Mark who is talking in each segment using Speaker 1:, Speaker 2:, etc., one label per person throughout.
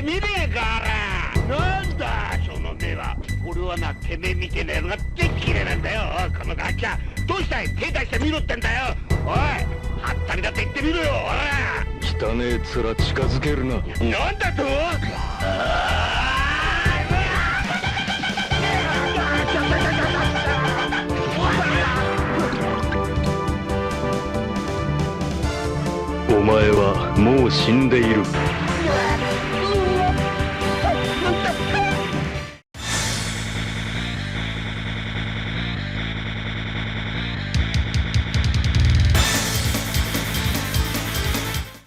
Speaker 1: 見ねえからなんだその目は俺はなてめえみてえなのがでっきれいなんだよこのガッチャどうしたい手出してみろってんだよおいはったりだって言ってみろよおら
Speaker 2: 汚ねえ面近づけるな。
Speaker 1: なんだと
Speaker 2: お前はもう死んでいる。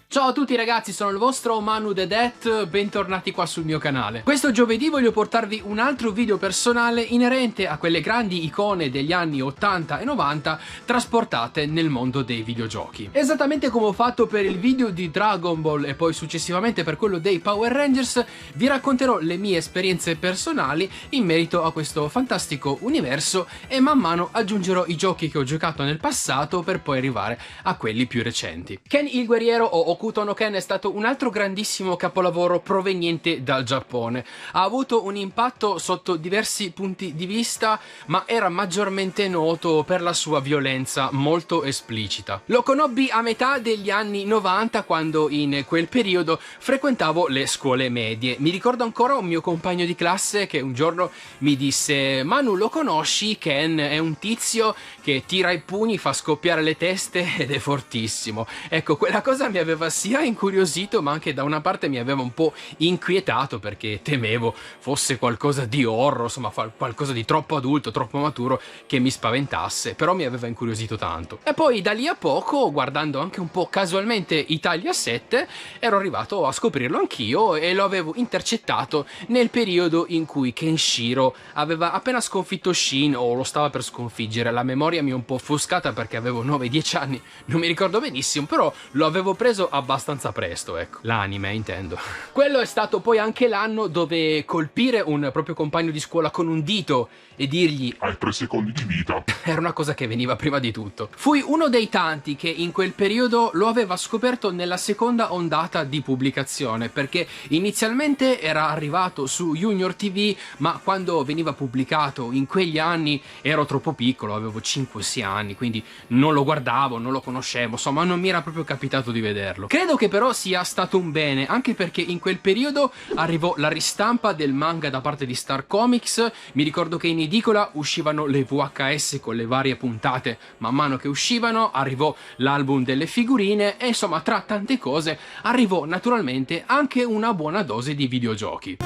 Speaker 3: Ciao a tutti ragazzi, sono il vostro Manu The Death, bentornati qua sul mio canale. Questo giovedì voglio portarvi un altro video personale inerente a quelle grandi icone degli anni 80 e 90 trasportate nel mondo dei videogiochi. Esattamente come ho fatto per il video di Dragon Ball e poi successivamente per quello dei Power Rangers, vi racconterò le mie esperienze personali in merito a questo fantastico universo e man mano aggiungerò i giochi che ho giocato nel passato per poi arrivare a quelli più recenti. Ken il Guerriero o Hokuto no Ken è stato un altro grandissimo capolavoro proveniente dal Giappone. Ha avuto un impatto sotto diversi punti di vista, ma era maggiormente noto per la sua violenza molto esplicita. Lo conobbi a metà degli anni 90, quando in quel periodo frequentavo le scuole medie. Mi ricordo ancora un mio compagno di classe che un giorno mi disse: Manu, lo conosci? Ken è un tizio che tira i pugni, fa scoppiare le teste ed è fortissimo. Ecco, quella cosa mi aveva sia incuriosito, ma anche da una parte mi aveva un po' inquietato, perché temevo fosse qualcosa di horror, insomma qualcosa di troppo adulto, troppo maturo che mi spaventasse, però mi aveva incuriosito tanto. E poi da lì a poco, guardando anche un po' casualmente Italia 7, ero arrivato a scoprirlo anch'io e lo avevo intercettato nel periodo in cui Kenshiro aveva appena sconfitto Shin, o lo stava per sconfiggere. La memoria mi è un po' offuscata perché avevo 9-10 anni, non mi ricordo benissimo, però lo avevo preso abbastanza presto, ecco, l'anime intendo. Quello è stato poi anche l'anno dove colpire un proprio compagno di scuola con un dito e dirgli
Speaker 4: hai 3 secondi di vita
Speaker 3: era una cosa che veniva prima di tutto. Fui uno dei tanti che in quel periodo lo aveva scoperto nella seconda ondata di pubblicazione, perché inizialmente era arrivato su Junior TV, ma quando veniva pubblicato in quegli anni ero troppo piccolo, avevo 5-6 anni, quindi non lo guardavo, non lo conoscevo, insomma non mi era proprio capitato di vederlo. Credo che però sia stato un bene, anche perché in quel periodo arrivò la ristampa del manga da parte di Star Comics. Mi ricordo che in edicola uscivano le VHS con le varie puntate, man mano che uscivano arrivò l'album delle figurine e insomma tra tante cose arrivò naturalmente anche una buona dose di videogiochi.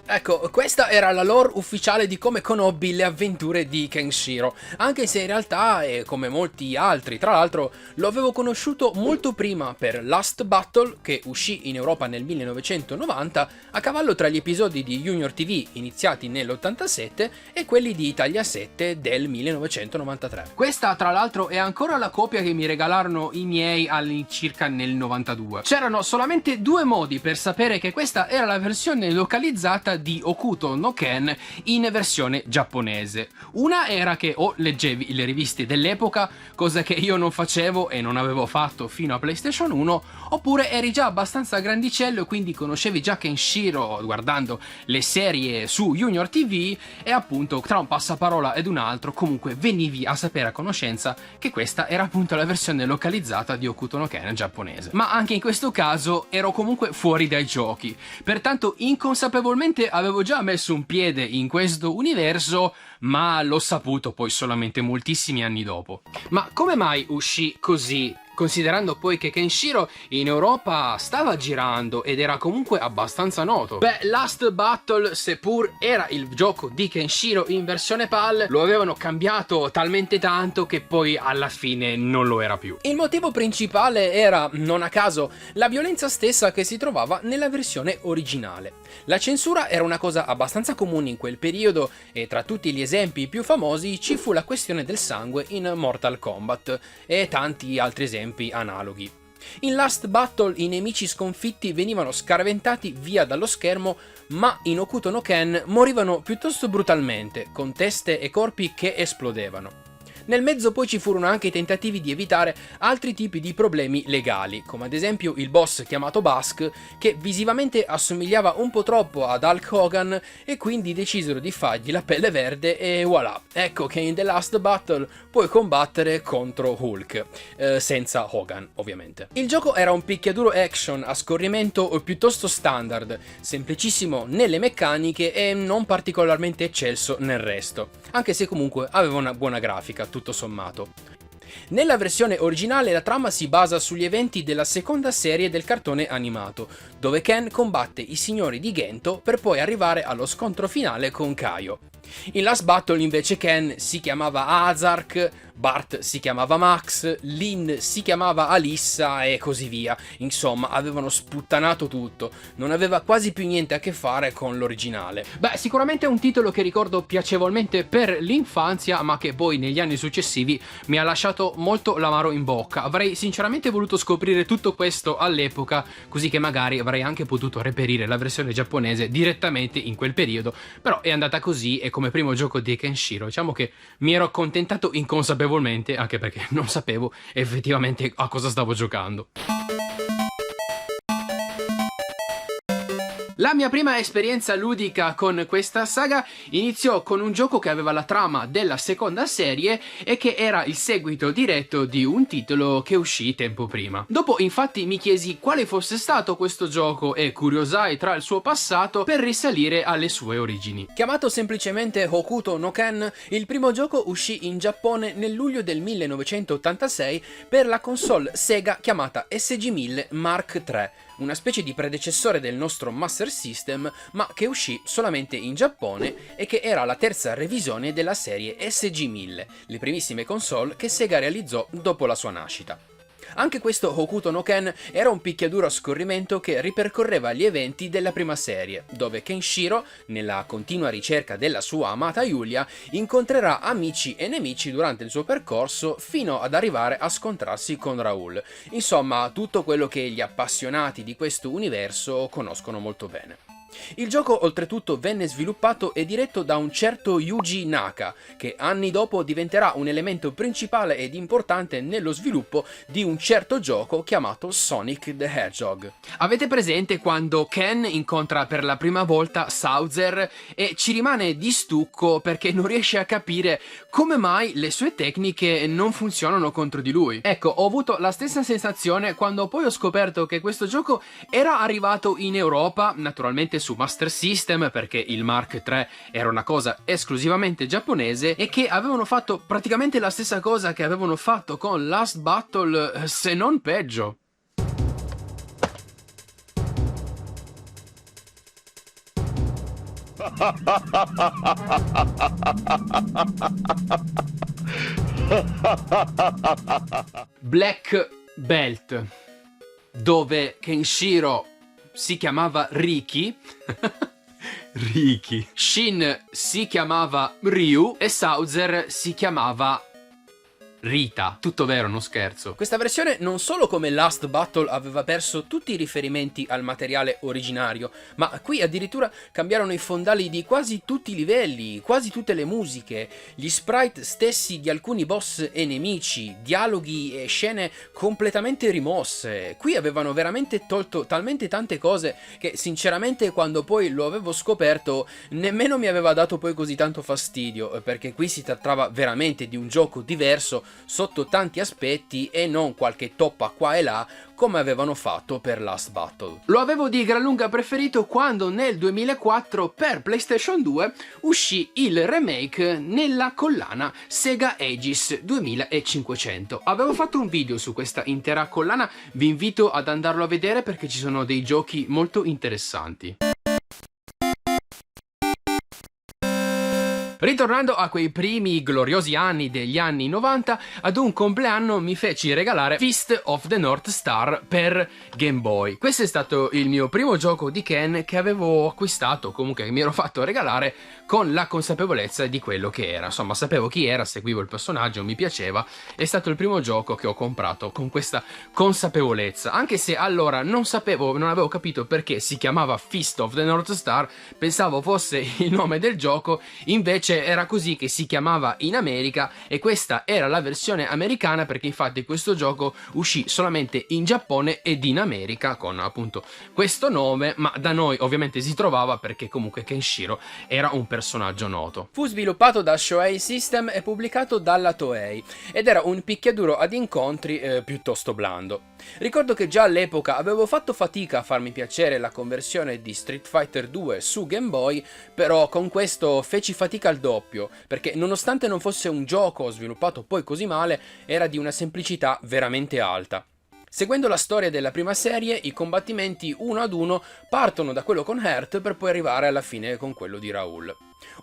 Speaker 3: Ecco, questa era la lore ufficiale di come conobbi le avventure di Kenshiro, anche se in realtà, come molti altri tra l'altro, lo avevo conosciuto molto prima per Last Battle, che uscì in Europa nel 1990, a cavallo tra gli episodi di Junior TV iniziati nell'87 e quelli di Italia 7 del 1993. Questa tra l'altro è ancora la copia che mi regalarono i miei all'incirca nel 92. C'erano solamente due modi per sapere che questa era la versione localizzata di Hokuto no Ken in versione giapponese. Una era che o leggevi le riviste dell'epoca, cosa che io non facevo e non avevo fatto fino a PlayStation 1, oppure eri già abbastanza grandicello e quindi conoscevi già Kenshiro guardando le serie su Junior TV e appunto tra un passaparola ed un altro comunque venivi a sapere a conoscenza che questa era appunto la versione localizzata di Hokuto no Ken giapponese. Ma anche in questo caso ero comunque fuori dai giochi, pertanto inconsapevolmente avevo già messo un piede in questo universo, ma l'ho saputo poi solamente moltissimi anni dopo. Ma come mai uscì così considerando poi che Kenshiro in Europa stava girando ed era comunque abbastanza noto. Beh, Last Battle, seppur era il gioco di Kenshiro in versione PAL, lo avevano cambiato talmente tanto che poi alla fine non lo era più. Il motivo principale era, non a caso, la violenza stessa che si trovava nella versione originale. La censura era una cosa abbastanza comune in quel periodo e tra tutti gli esempi più famosi ci fu la questione del sangue in Mortal Kombat e tanti altri esempi analoghi. In Last Battle i nemici sconfitti venivano scaraventati via dallo schermo, ma in Hokuto no Ken morivano piuttosto brutalmente, con teste e corpi che esplodevano. Nel mezzo poi ci furono anche i tentativi di evitare altri tipi di problemi legali, come ad esempio il boss chiamato Bask, che visivamente assomigliava un po' troppo ad Hulk Hogan e quindi decisero di fargli la pelle verde e voilà, ecco che in The Last Battle puoi combattere contro Hulk, senza Hogan ovviamente. Il gioco era un picchiaduro action a scorrimento piuttosto standard, semplicissimo nelle meccaniche e non particolarmente eccelso nel resto, anche se comunque aveva una buona grafica tutto sommato. Nella versione originale la trama si basa sugli eventi della seconda serie del cartone animato, dove Ken combatte i signori di Gento per poi arrivare allo scontro finale con Kaio. In Last Battle invece Ken si chiamava Azark, Bart si chiamava Max, Lynn si chiamava Alissa e così via. Insomma, avevano sputtanato tutto, non aveva quasi più niente a che fare con l'originale. Beh, sicuramente è un titolo che ricordo piacevolmente per l'infanzia, ma che poi negli anni successivi mi ha lasciato molto l'amaro in bocca. Avrei sinceramente voluto scoprire tutto questo all'epoca, così che magari avrei anche potuto reperire la versione giapponese direttamente in quel periodo, però è andata così e come primo gioco di Kenshiro diciamo che mi ero accontentato inconsapevolmente, anche perché non sapevo effettivamente a cosa stavo giocando. La mia prima esperienza ludica con questa saga iniziò con un gioco che aveva la trama della seconda serie e che era il seguito diretto di un titolo che uscì tempo prima. Dopo infatti mi chiesi quale fosse stato questo gioco e curiosai tra il suo passato per risalire alle sue origini. Chiamato semplicemente Hokuto no Ken, il primo gioco uscì in Giappone nel luglio del 1986 per la console Sega chiamata SG-1000 Mark III, una specie di predecessore del nostro Master System, ma che uscì solamente in Giappone e che era la terza revisione della serie SG-1000, le primissime console che Sega realizzò dopo la sua nascita. Anche questo Hokuto no Ken era un picchiaduro a scorrimento che ripercorreva gli eventi della prima serie, dove Kenshiro, nella continua ricerca della sua amata Yulia, incontrerà amici e nemici durante il suo percorso fino ad arrivare a scontrarsi con Raul. Insomma, tutto quello che gli appassionati di questo universo conoscono molto bene. Il gioco oltretutto venne sviluppato e diretto da un certo Yuji Naka, che anni dopo diventerà un elemento principale ed importante nello sviluppo di un certo gioco chiamato Sonic the Hedgehog. Avete presente quando Ken incontra per la prima volta Bowser e ci rimane di stucco perché non riesce a capire come mai le sue tecniche non funzionano contro di lui? Ecco, ho avuto la stessa sensazione quando poi ho scoperto che questo gioco era arrivato in Europa, naturalmente su Master System, perché il Mark III era una cosa esclusivamente giapponese, e che avevano fatto praticamente la stessa cosa che avevano fatto con Last Battle, se non peggio. Black Belt, dove Kenshiro si chiamava Riki, Riki, Shin si chiamava Ryu e Bowser si chiamava Rita. Tutto vero, non scherzo. Questa versione non solo come Last Battle aveva perso tutti i riferimenti al materiale originario, ma qui addirittura cambiarono i fondali di quasi tutti i livelli, quasi tutte le musiche, gli sprite stessi di alcuni boss e nemici, dialoghi e scene completamente rimosse. Qui avevano veramente tolto talmente tante cose che sinceramente quando poi lo avevo scoperto nemmeno mi aveva dato poi così tanto fastidio, perché qui si trattava veramente di un gioco diverso sotto tanti aspetti e non qualche toppa qua e là come avevano fatto per Last Battle. Lo avevo di gran lunga preferito quando nel 2004 per PlayStation 2 uscì il remake nella collana Sega Aegis 2500. Avevo fatto un video su questa intera collana, vi invito ad andarlo a vedere perché ci sono dei giochi molto interessanti. Ritornando a quei primi gloriosi anni degli anni 90, ad un compleanno mi feci regalare Fist of the North Star per Game Boy. Questo è stato il mio primo gioco di Ken che avevo acquistato, comunque che mi ero fatto regalare con la consapevolezza di quello che era. Insomma, sapevo chi era, seguivo il personaggio, mi piaceva, è stato il primo gioco che ho comprato con questa consapevolezza. Anche se allora non avevo capito perché si chiamava Fist of the North Star, pensavo fosse il nome del gioco, invece era così che si chiamava in America e questa era la versione americana, perché infatti questo gioco uscì solamente in Giappone ed in America con appunto questo nome, ma da noi ovviamente si trovava perché comunque Kenshiro era un personaggio noto. Fu sviluppato da Shoei System e pubblicato dalla Toei ed era un picchiaduro ad incontri piuttosto blando. Ricordo che già all'epoca avevo fatto fatica a farmi piacere la conversione di Street Fighter 2 su Game Boy, però con questo feci fatica al doppio, perché nonostante non fosse un gioco sviluppato poi così male, era di una semplicità veramente alta. Seguendo la storia della prima serie, i combattimenti uno ad uno partono da quello con Heart per poi arrivare alla fine con quello di Raul.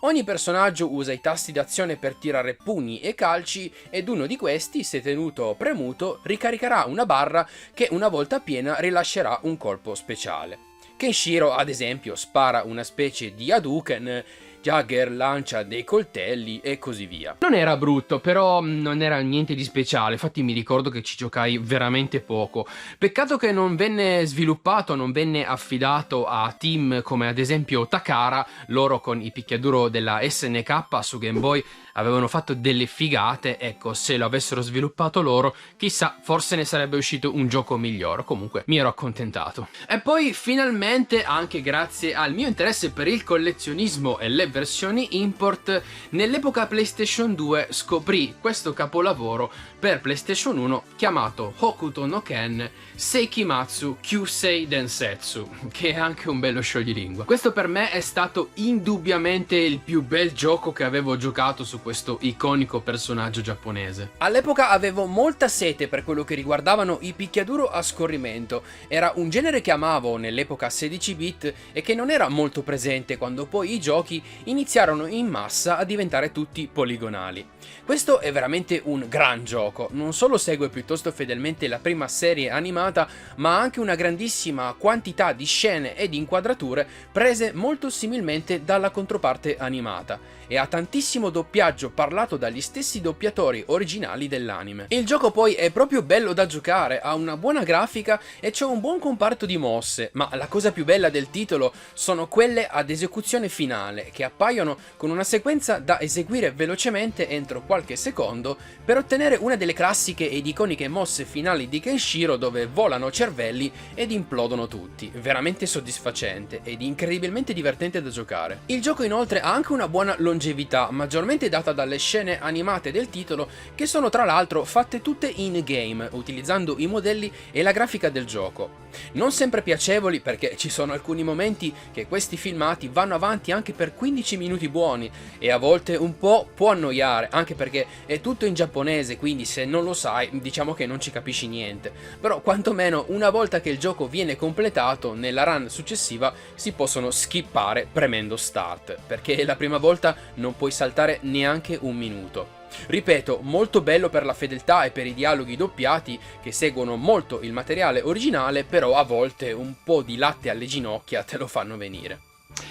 Speaker 3: Ogni personaggio usa i tasti d'azione per tirare pugni e calci ed uno di questi, se tenuto premuto, ricaricherà una barra che una volta piena rilascerà un colpo speciale. Kenshiro, ad esempio, spara una specie di Hadouken, Jagger lancia dei coltelli e così via. Non era brutto, però non era niente di speciale, infatti mi ricordo che ci giocai veramente poco. Peccato che non venne sviluppato, non venne affidato a team come ad esempio Takara. Loro con i picchiaduro della SNK su Game Boy avevano fatto delle figate, ecco, se lo avessero sviluppato loro, chissà, forse ne sarebbe uscito un gioco migliore. Comunque mi ero accontentato. E poi finalmente, anche grazie al mio interesse per il collezionismo e le versioni import, nell'epoca PlayStation 2 scoprì questo capolavoro per PlayStation 1 chiamato Hokuto no Ken Seikimatsu Kyusei Densetsu, che è anche un bello scioglilingua. Questo per me è stato indubbiamente il più bel gioco che avevo giocato su questo iconico personaggio giapponese. All'epoca avevo molta sete per quello che riguardavano i picchiaduro a scorrimento. Era un genere che amavo nell'epoca 16 bit e che non era molto presente quando poi i giochi iniziarono in massa a diventare tutti poligonali. Questo è veramente un gran gioco, non solo segue piuttosto fedelmente la prima serie animata, ma ha anche una grandissima quantità di scene e di inquadrature prese molto similmente dalla controparte animata e ha tantissimo doppiaggio parlato dagli stessi doppiatori originali dell'anime. Il gioco poi è proprio bello da giocare, ha una buona grafica e c'è un buon comparto di mosse, ma la cosa più bella del titolo sono quelle ad esecuzione finale, che appaiono con una sequenza da eseguire velocemente entro qualche secondo per ottenere una delle classiche ed iconiche mosse finali di Kenshiro dove volano cervelli ed implodono tutti. Veramente soddisfacente ed incredibilmente divertente da giocare. Il gioco inoltre ha anche una buona longevità, maggiormente data dalle scene animate del titolo, che sono tra l'altro fatte tutte in game, utilizzando i modelli e la grafica del gioco. Non sempre piacevoli, perché ci sono alcuni momenti che questi filmati vanno avanti anche per 15 minuti buoni e a volte un po' può annoiare, anche perché è tutto in giapponese, quindi se non lo sai diciamo che non ci capisci niente, però quantomeno una volta che il gioco viene completato nella run successiva si possono skippare premendo start, perché la prima volta non puoi saltare neanche un minuto. Ripeto, molto bello per la fedeltà e per i dialoghi doppiati che seguono molto il materiale originale, però a volte un po' di latte alle ginocchia te lo fanno venire.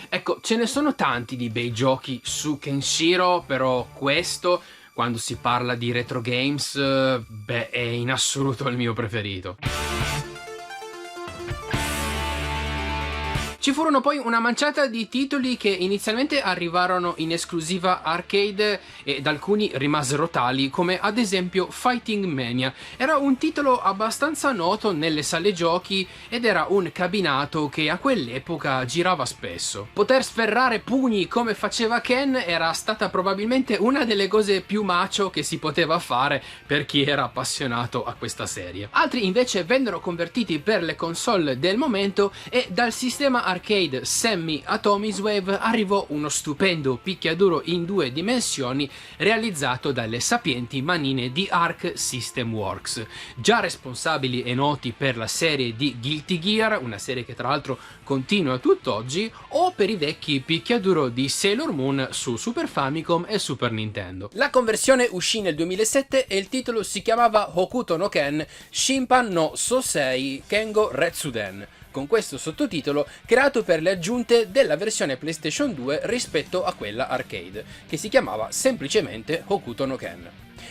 Speaker 3: Ecco, ce ne sono tanti di bei giochi su Kenshiro, però questo, quando si parla di retro games, beh, è in assoluto il mio preferito. Ci furono poi una manciata di titoli che inizialmente arrivarono in esclusiva arcade ed alcuni rimasero tali, come ad esempio Fighting Mania. Era un titolo abbastanza noto nelle sale giochi ed era un cabinato che a quell'epoca girava spesso. Poter sferrare pugni come faceva Ken era stata probabilmente una delle cose più macho che si poteva fare per chi era appassionato a questa serie. Altri invece vennero convertiti per le console del momento e dal sistema arcade Sammy Atomiswave arrivò uno stupendo picchiaduro in 2 dimensioni realizzato dalle sapienti manine di Arc System Works, già responsabili e noti per la serie di Guilty Gear, una serie che tra l'altro continua tutt'oggi, o per i vecchi picchiaduro di Sailor Moon su Super Famicom e Super Nintendo. La conversione uscì nel 2007 e il titolo si chiamava Hokuto no Ken Shimpan no Sosei Kengo Retsuden, con questo sottotitolo creato per le aggiunte della versione PlayStation 2 rispetto a quella arcade, che si chiamava semplicemente Hokuto no Ken.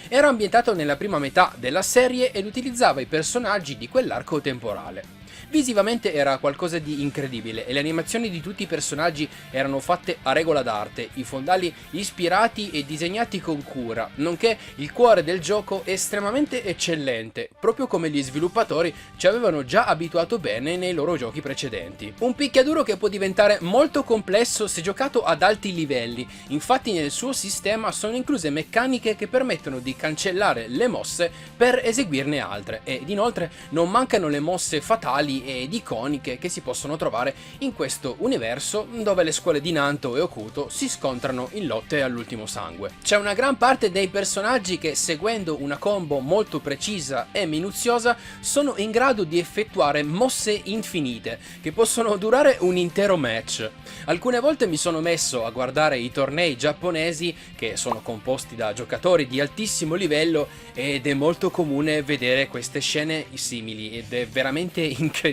Speaker 3: Era ambientato nella prima metà della serie ed utilizzava i personaggi di quell'arco temporale. Visivamente era qualcosa di incredibile e le animazioni di tutti i personaggi erano fatte a regola d'arte, i fondali ispirati e disegnati con cura, nonché il cuore del gioco estremamente eccellente, proprio come gli sviluppatori ci avevano già abituato bene nei loro giochi precedenti. Un picchiaduro che può diventare molto complesso se giocato ad alti livelli, infatti nel suo sistema sono incluse meccaniche che permettono di cancellare le mosse per eseguirne altre, ed inoltre non mancano le mosse fatali ed iconiche che si possono trovare in questo universo dove le scuole di Nanto e Hokuto si scontrano in lotte all'ultimo sangue. C'è una gran parte dei personaggi che, seguendo una combo molto precisa e minuziosa, sono in grado di effettuare mosse infinite che possono durare un intero match. Alcune volte mi sono messo a guardare i tornei giapponesi che sono composti da giocatori di altissimo livello ed è molto comune vedere queste scene simili ed è veramente incredibile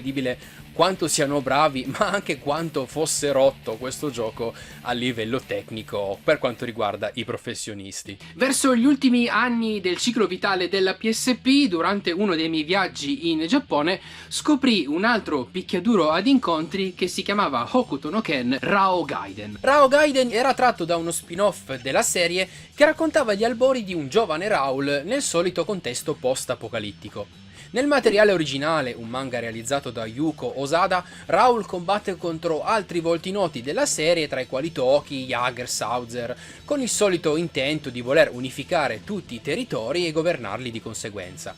Speaker 3: quanto siano bravi, ma anche quanto fosse rotto questo gioco a livello tecnico per quanto riguarda i professionisti. Verso gli ultimi anni del ciclo vitale della PSP, durante uno dei miei viaggi in Giappone, scoprì un altro picchiaduro ad incontri che si chiamava Hokuto no Ken Rao Gaiden. Rao Gaiden era tratto da uno spin-off della serie che raccontava gli albori di un giovane Raul nel solito contesto post-apocalittico. Nel materiale originale, un manga realizzato da Yuko Osada, Raul combatte contro altri volti noti della serie, tra i quali Toki, Jaeger, Sauzer, con il solito intento di voler unificare tutti i territori e governarli di conseguenza.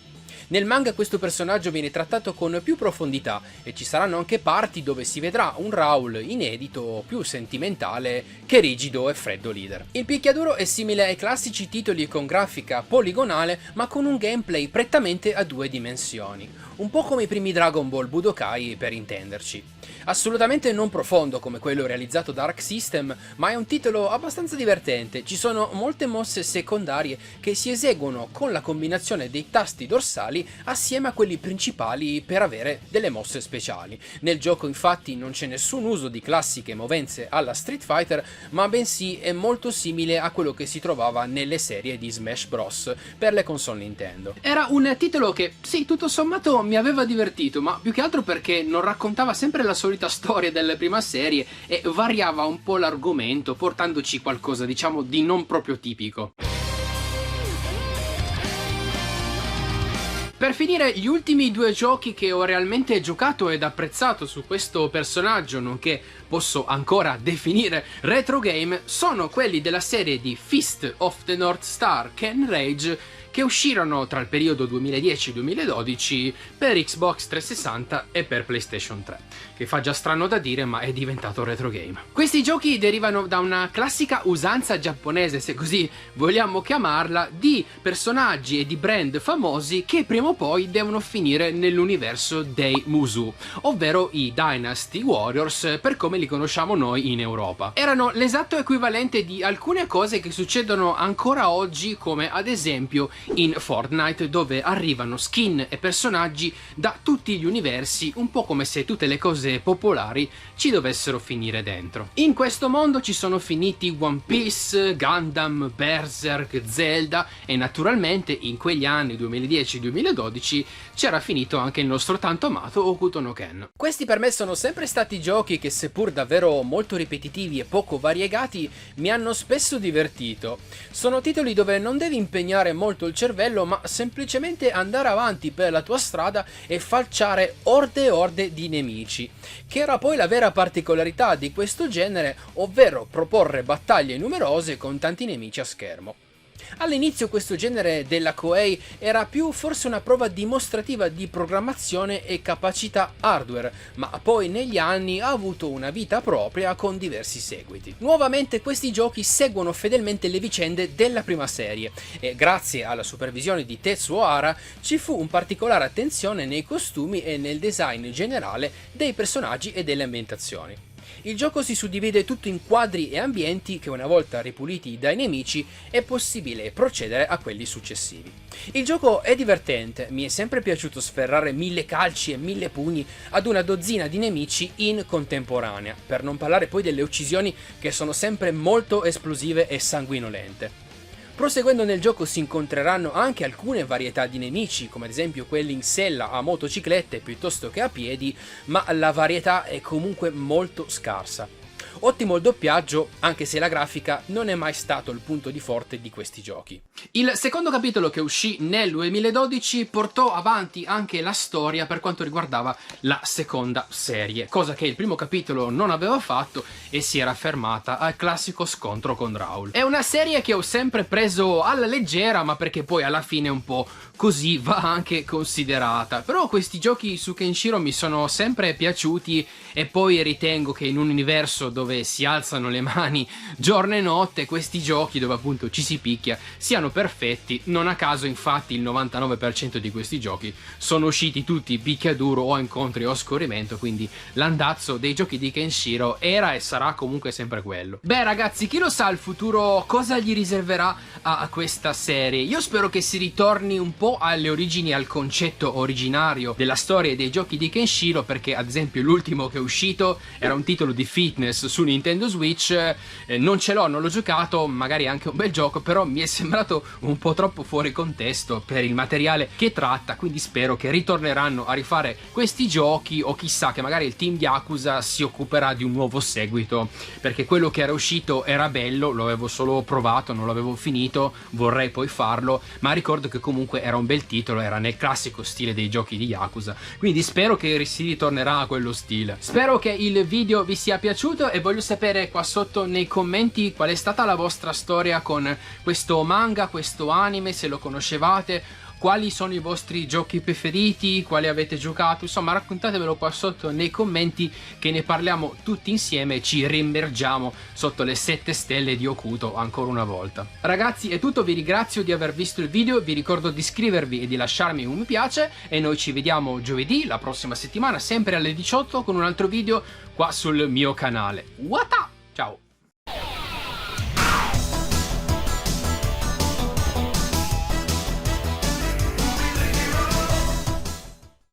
Speaker 3: Nel manga questo personaggio viene trattato con più profondità e ci saranno anche parti dove si vedrà un Raul inedito, più sentimentale che rigido e freddo leader. Il picchiaduro è simile ai classici titoli con grafica poligonale ma con un gameplay prettamente a 2 dimensioni, un po' come i primi Dragon Ball Budokai per intenderci. Assolutamente non profondo come quello realizzato da Arc System, ma è un titolo abbastanza divertente. Ci sono molte mosse secondarie che si eseguono con la combinazione dei tasti dorsali assieme a quelli principali per avere delle mosse speciali. Nel gioco infatti non c'è nessun uso di classiche movenze alla Street Fighter, ma bensì è molto simile a quello che si trovava nelle serie di Smash Bros. Per le console Nintendo. Era un titolo che, sì, tutto sommato mi aveva divertito, ma più che altro perché non raccontava sempre la solita storia della prima serie e variava un po' l'argomento, portandoci qualcosa, diciamo, di non proprio tipico. Per finire, gli ultimi 2 giochi che ho realmente giocato ed apprezzato su questo personaggio, nonché posso ancora definire retro game, sono quelli della serie di Fist of the North Star Ken Rage, che uscirono tra il periodo 2010-2012 per Xbox 360 e per PlayStation 3, che fa già strano da dire ma è diventato retro game. Questi giochi derivano da una classica usanza giapponese, se così vogliamo chiamarla, di personaggi e di brand famosi che prima o poi devono finire nell'universo dei Musou, ovvero i Dynasty Warriors per come li conosciamo noi in Europa. Erano l'esatto equivalente di alcune cose che succedono ancora oggi, come ad esempio in Fortnite, dove arrivano skin e personaggi da tutti gli universi, un po' come se tutte le cose popolari ci dovessero finire dentro. In questo mondo ci sono finiti One Piece, Gundam, Berserk, Zelda e naturalmente in quegli anni 2010-2012 c'era finito anche il nostro tanto amato Hokuto no Ken. Questi per me sono sempre stati giochi che, seppur davvero molto ripetitivi e poco variegati, mi hanno spesso divertito. Sono titoli dove non devi impegnare molto il cervello, ma semplicemente andare avanti per la tua strada e falciare orde e orde di nemici, che era poi la vera particolarità di questo genere, ovvero proporre battaglie numerose con tanti nemici a schermo. All'inizio questo genere della Koei era più forse una prova dimostrativa di programmazione e capacità hardware, ma poi negli anni ha avuto una vita propria con diversi seguiti. Nuovamente questi giochi seguono fedelmente le vicende della prima serie e grazie alla supervisione di Tetsuo Hara ci fu un particolare attenzione nei costumi e nel design generale dei personaggi e delle ambientazioni. Il gioco si suddivide tutto in quadri e ambienti che, una volta ripuliti dai nemici, è possibile procedere a quelli successivi. Il gioco è divertente, mi è sempre piaciuto sferrare 1000 calci e 1000 pugni ad una dozzina di nemici in contemporanea, per non parlare poi delle uccisioni che sono sempre molto esplosive e sanguinolente. Proseguendo nel gioco si incontreranno anche alcune varietà di nemici, come ad esempio quelli in sella, a motociclette piuttosto che a piedi, ma la varietà è comunque molto scarsa. Ottimo il doppiaggio, anche se la grafica non è mai stato il punto di forte di questi giochi. Il secondo capitolo, che uscì nel 2012, portò avanti anche la storia per quanto riguardava la seconda serie, cosa che il primo capitolo non aveva fatto e si era fermata al classico scontro con Raul. È una serie che ho sempre preso alla leggera, ma perché poi alla fine un po' così va anche considerata. Però questi giochi su Kenshiro mi sono sempre piaciuti e poi ritengo che in un universo dove si alzano le mani giorno e notte, questi giochi dove appunto ci si picchia siano perfetti. Non a caso infatti il 99% di questi giochi sono usciti tutti picchiaduro o incontri o scorrimento, quindi l'andazzo dei giochi di Kenshiro era e sarà comunque sempre quello. Beh ragazzi, chi lo sa il futuro cosa gli riserverà a questa serie. Io spero che si ritorni un po' alle origini, al concetto originario della storia dei giochi di Kenshiro, perché ad esempio l'ultimo che è uscito era un titolo di fitness su Nintendo Switch, non ce l'ho, non l'ho giocato, magari è anche un bel gioco, però mi è sembrato un po' troppo fuori contesto per il materiale che tratta, quindi spero che ritorneranno a rifare questi giochi, o chissà che magari il team Yakuza si occuperà di un nuovo seguito, perché quello che era uscito era bello, lo avevo solo provato, non l'avevo finito, vorrei poi farlo, ma ricordo che comunque era un bel titolo, era nel classico stile dei giochi di Yakuza, quindi spero che si ritornerà a quello stile. Spero che il video vi sia piaciuto e voglio sapere qua sotto nei commenti qual è stata la vostra storia con questo manga, questo anime, se lo conoscevate, quali sono i vostri giochi preferiti, quali avete giocato, insomma raccontatevelo qua sotto nei commenti, che ne parliamo tutti insieme e ci rimmergiamo sotto le 7 stelle di Hokuto ancora una volta. Ragazzi è tutto, vi ringrazio di aver visto il video, vi ricordo di iscrivervi e di lasciarmi un mi piace e noi ci vediamo giovedì, la prossima settimana, sempre alle 18 con un altro video qua sul mio canale. Ciao!